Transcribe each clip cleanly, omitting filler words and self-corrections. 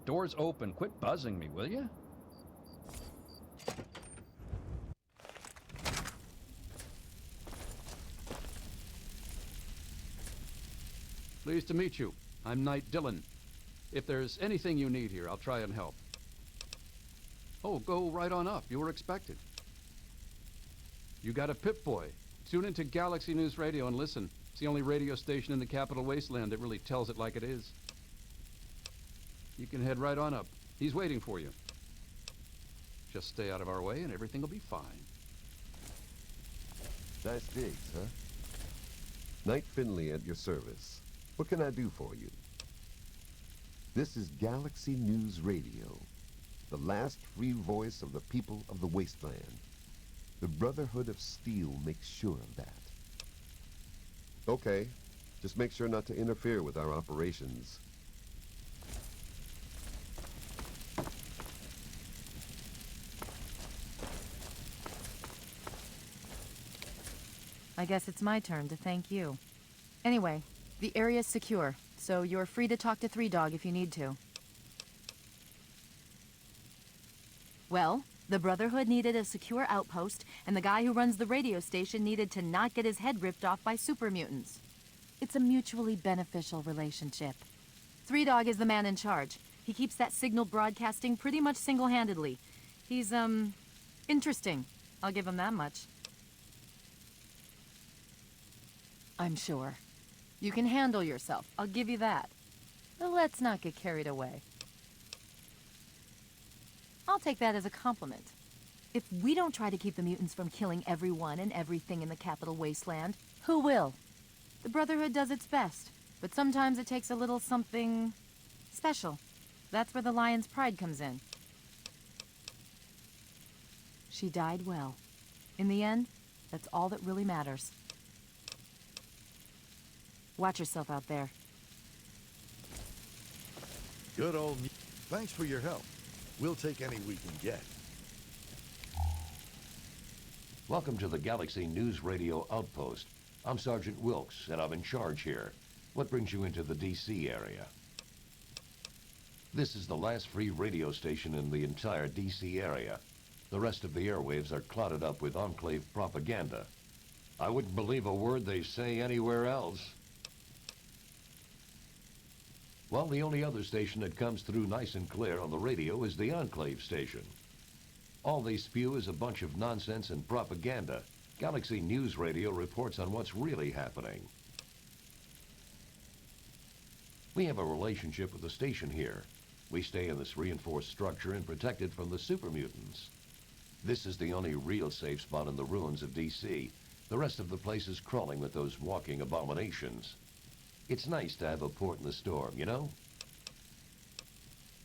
Door's open. Quit buzzing me, will you? Pleased to meet you. I'm Knight Dillon. If there's anything you need here, I'll try and help. Oh, go right on up. You were expected. You got a Pip-Boy. Tune into Galaxy News Radio and listen. It's the only radio station in the Capital Wasteland that really tells it like it is. You can head right on up. He's waiting for you. Just stay out of our way and everything will be fine. Nice digs, huh? Knight Finley at your service. What can I do for you? This is Galaxy News Radio, the last free voice of the people of the wasteland. The Brotherhood of Steel makes sure of that. Okay, just make sure not to interfere with our operations. I guess it's my turn to thank you. Anyway, the area's secure, so you're free to talk to Three Dog if you need to. Well, the Brotherhood needed a secure outpost, and the guy who runs the radio station needed to not get his head ripped off by super mutants. It's a mutually beneficial relationship. Three Dog is the man in charge. He keeps that signal broadcasting pretty much single-handedly. He's, interesting. I'll give him that much. I'm sure. You can handle yourself, I'll give you that. But let's not get carried away. I'll take that as a compliment. If we don't try to keep the mutants from killing everyone and everything in the Capital Wasteland, who will? The Brotherhood does its best, but sometimes it takes a little something special. That's where the Lion's pride comes in. She died well. In the end, that's all that really matters. Watch yourself out there. Good old Thanks for your help. We'll take any we can get. Welcome to the Galaxy News Radio Outpost. I'm Sergeant Wilkes, and I'm in charge here. What brings you into the D.C. area? This is the last free radio station in the entire D.C. area. The rest of the airwaves are clouded up with Enclave propaganda. I wouldn't believe a word they say anywhere else. Well, the only other station that comes through nice and clear on the radio is the Enclave station. All they spew is a bunch of nonsense and propaganda. Galaxy News Radio reports on what's really happening. We have a relationship with the station here. We stay in this reinforced structure and protected from the super mutants. This is the only real safe spot in the ruins of D.C. The rest of the place is crawling with those walking abominations. It's nice to have a port in the storm, you know?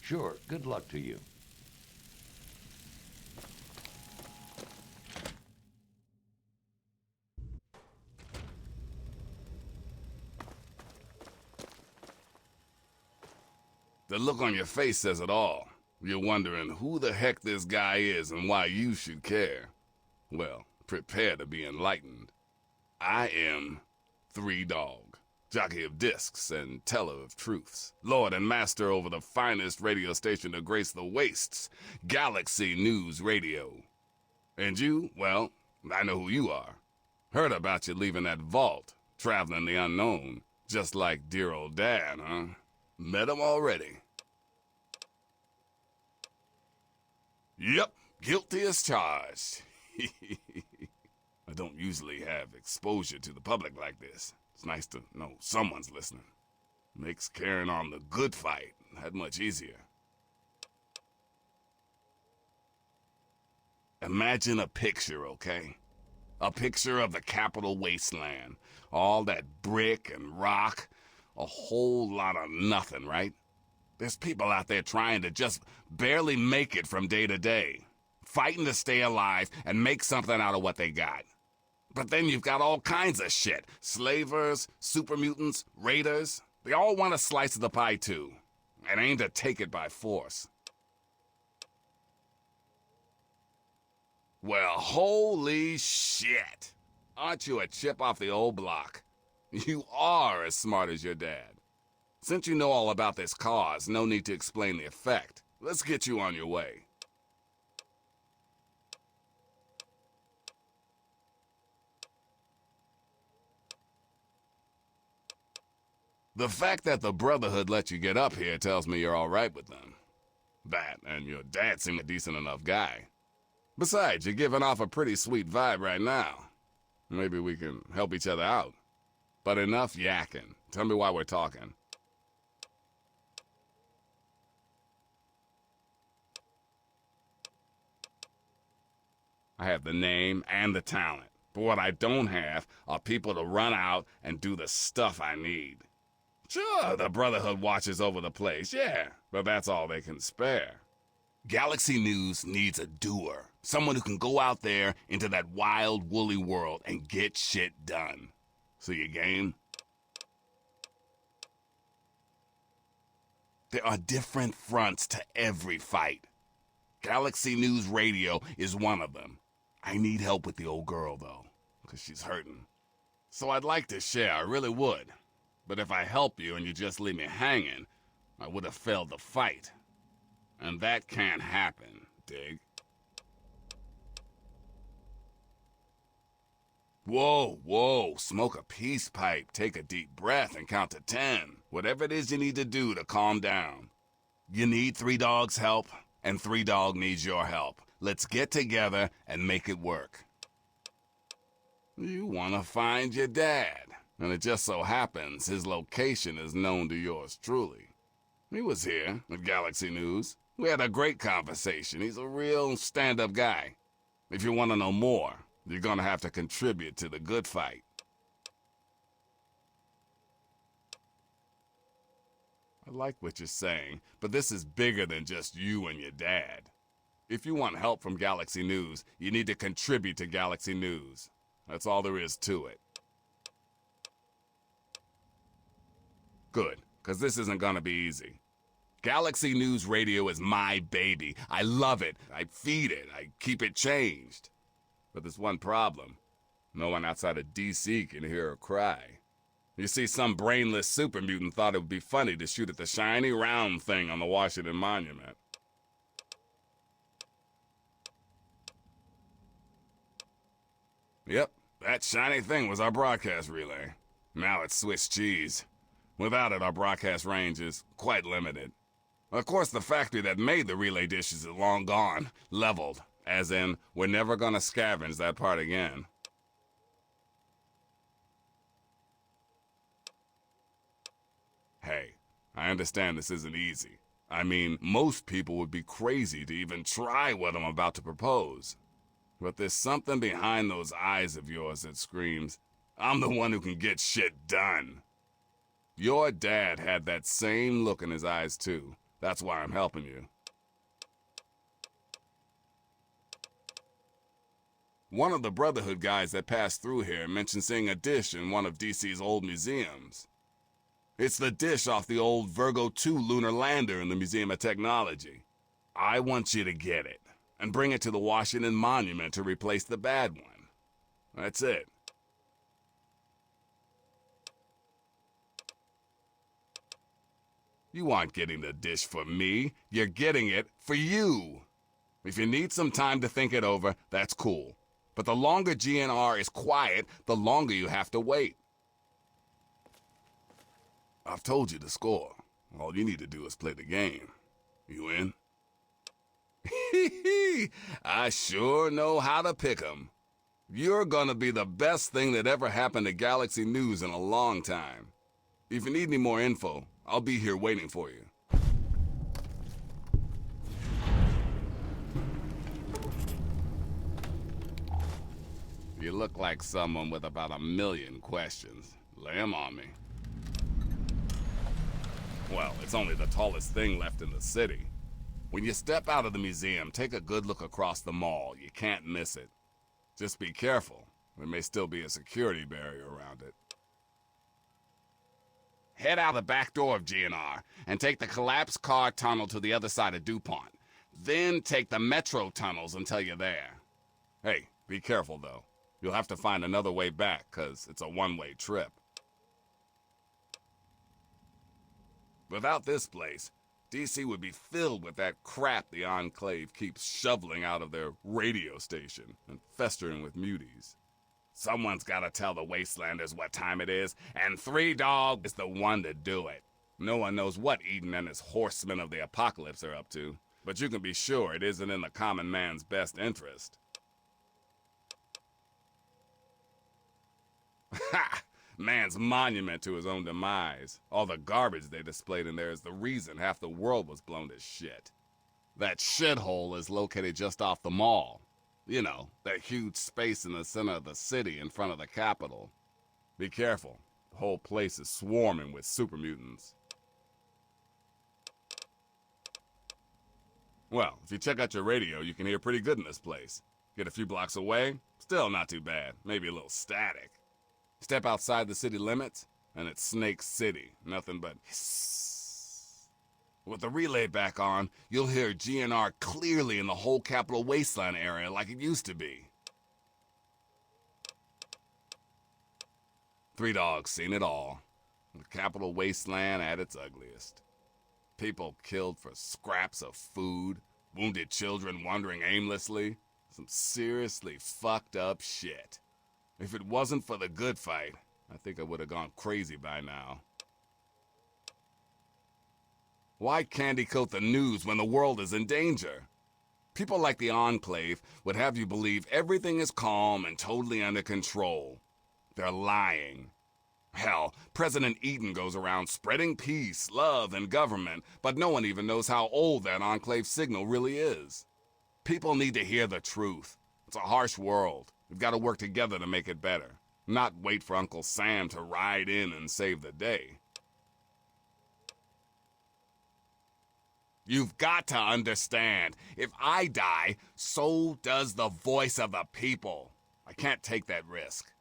Sure, good luck to you. The look on your face says it all. You're wondering who the heck this guy is and why you should care. Well, prepare to be enlightened. I am Three Dog. Jockey of discs and teller of truths, lord and master over the finest radio station to grace the wastes, Galaxy News Radio. And you, well, I know who you are. Heard about you leaving that vault, traveling the unknown, just like dear old Dad, huh? Met him already. Yep, guilty as charged. I don't usually have exposure to the public like this. It's nice to know someone's listening. Makes carrying on the good fight that much easier. Imagine a picture, okay? A picture of the Capital Wasteland. All that brick and rock. A whole lot of nothing, right? There's people out there trying to just barely make it from day to day. Fighting to stay alive and make something out of what they got. But then you've got all kinds of shit. Slavers, super mutants, raiders. They all want a slice of the pie too. And aim to take it by force. Well, holy shit. Aren't you a chip off the old block? You are as smart as your dad. Since you know all about this cause, no need to explain the effect. Let's get you on your way. The fact that the Brotherhood let you get up here tells me you're all right with them. That, and your dad seemed a decent enough guy. Besides, you're giving off a pretty sweet vibe right now. Maybe we can help each other out. But enough yakking. Tell me why we're talking. I have the name and the talent. But what I don't have are people to run out and do the stuff I need. Sure, the Brotherhood watches over the place, yeah, but that's all they can spare. Galaxy News needs a doer. Someone who can go out there into that wild, woolly world and get shit done. So you game? There are different fronts to every fight. Galaxy News Radio is one of them. I need help with the old girl, though, because she's hurting. So I'd like to share, I really would. But if I help you and you just leave me hanging, I would have failed the fight. And that can't happen, dig? Whoa, whoa, smoke a peace pipe, take a deep breath and count to 10. Whatever it is you need to do to calm down. You need 3 Dogs' help, and 3 Dog needs your help. Let's get together and make it work. You want to find your dad, and it just so happens his location is known to yours truly. He was here at Galaxy News. We had a great conversation. He's a real stand-up guy. If you want to know more, you're going to have to contribute to the good fight. I like what you're saying, but this is bigger than just you and your dad. If you want help from Galaxy News, you need to contribute to Galaxy News. That's all there is to it. Good, because this isn't going to be easy. Galaxy News Radio is my baby. I love it. I feed it. I keep it changed. But there's one problem. No one outside of DC can hear her cry. You see, some brainless super mutant thought it would be funny to shoot at the shiny round thing on the Washington Monument. Yep, that shiny thing was our broadcast relay. Now it's Swiss cheese. Without it, our broadcast range is quite limited. Of course, the factory that made the relay dishes is long gone, leveled, as in, we're never gonna scavenge that part again. Hey, I understand this isn't easy. I mean, most people would be crazy to even try what I'm about to propose. But there's something behind those eyes of yours that screams, I'm the one who can get shit done. Your dad had that same look in his eyes too. That's why I'm helping you. One of the Brotherhood guys that passed through here mentioned seeing a dish in one of DC's old museums. It's the dish off the old Virgo 2 lunar lander in the Museum of Technology. I want you to get it and bring it to the Washington Monument to replace the bad one. That's it. You aren't getting the dish for me. You're getting it for you. If you need some time to think it over, that's cool. But the longer GNR is quiet, the longer you have to wait. I've told you the score. All you need to do is play the game. You in? I sure know how to pick 'em. You're gonna be the best thing that ever happened to Galaxy News in a long time. If you need any more info, I'll be here waiting for you. You look like someone with about 1,000,000 questions. Lay 'em on me. Well, it's only the tallest thing left in the city. When you step out of the museum, take a good look across the mall. You can't miss it. Just be careful. There may still be a security barrier around it. Head out the back door of GNR and take the collapsed car tunnel to the other side of DuPont. Then take the metro tunnels until you're there. Hey, be careful though. You'll have to find another way back, 'cause it's a one-way trip. Without this place, DC would be filled with that crap the Enclave keeps shoveling out of their radio station and festering with muties. Someone's gotta tell the Wastelanders what time it is, and Three Dog is the one to do it. No one knows what Eden and his horsemen of the apocalypse are up to, but you can be sure it isn't in the common man's best interest. Ha! Man's monument to his own demise. All the garbage they displayed in there is the reason half the world was blown to shit. That shithole is located just off the mall. You know, that huge space in the center of the city in front of the Capitol. Be careful. The whole place is swarming with super mutants. Well, if you check out your radio, you can hear pretty good in this place. Get a few blocks away, still not too bad. Maybe a little static. Step outside the city limits, and it's Snake City. Nothing but hiss. With the relay back on, you'll hear GNR clearly in the whole Capital Wasteland area like it used to be. Three Dogs seen it all. The Capital Wasteland at its ugliest. People killed for scraps of food, wounded children wandering aimlessly. Some seriously fucked up shit. If it wasn't for the good fight, I think I would have gone crazy by now. Why candy coat the news when the world is in danger? People like the Enclave would have you believe everything is calm and totally under control. They're lying. Hell, President Eden goes around spreading peace, love, and government, but no one even knows how old that Enclave signal really is. People need to hear the truth. It's a harsh world. We've got to work together to make it better, not wait for Uncle Sam to ride in and save the day. You've got to understand, if I die, so does the voice of the people. I can't take that risk.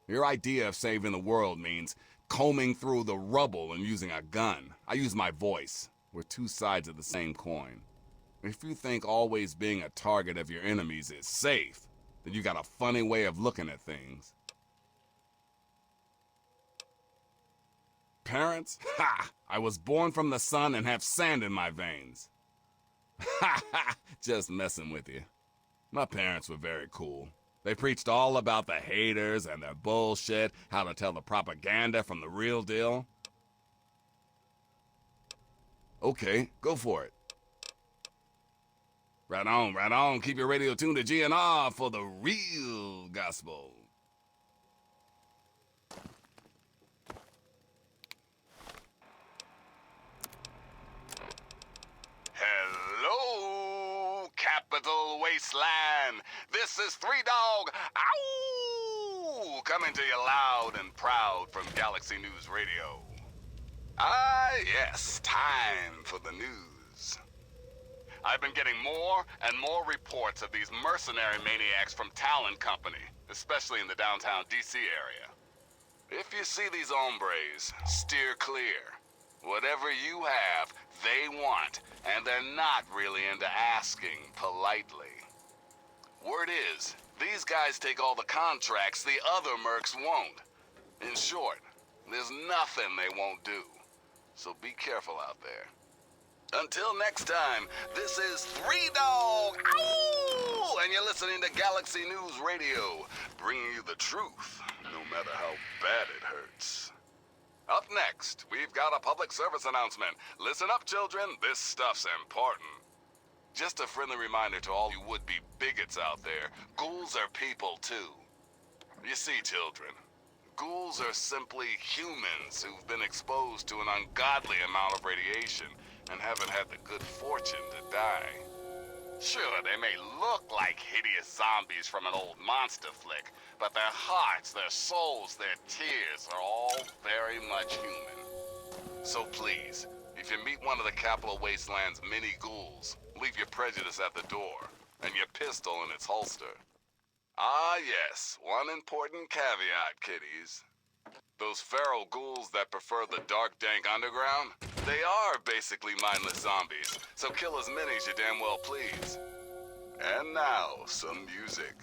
Your idea of saving the world means combing through the rubble and using a gun. I use my voice. We're two sides of the same coin. If you think always being a target of your enemies is safe, then you got a funny way of looking at things. Parents? Ha! I was born from the sun and have sand in my veins. Ha ha! Just messing with you. My parents were very cool. They preached all about the haters and their bullshit, how to tell the propaganda from the real deal. Okay, go for it. Right on, right on. Keep your radio tuned to GNR for the real gospel. Hello, Capital Wasteland. This is Three Dog. Ow! Coming to you loud and proud from Galaxy News Radio. Ah, yes, time for the news. I've been getting more and more reports of these mercenary maniacs from Talon Company, especially in the downtown DC area. If you see these hombres, steer clear. Whatever you have, they want, and they're not really into asking politely. Word is, these guys take all the contracts the other mercs won't. In short, there's nothing they won't do. So be careful out there. Until next time, this is Three Dog, ow! And you're listening to Galaxy News Radio, bringing you the truth, no matter how bad it hurts. Up next, we've got a public service announcement. Listen up, children, this stuff's important. Just a friendly reminder to all you would-be bigots out there, ghouls are people too. You see, children, ghouls are simply humans who've been exposed to an ungodly amount of radiation and haven't had the good fortune to die. Sure, they may look like hideous zombies from an old monster flick, but their hearts, their souls, their tears are all very much human. So please, if you meet one of the Capital Wasteland's mini ghouls, leave your prejudice at the door and your pistol in its holster. Ah yes, one important caveat, kiddies. Those feral ghouls that prefer the dark, dank underground, they are basically mindless zombies, so kill as many as you damn well please. And now, some music.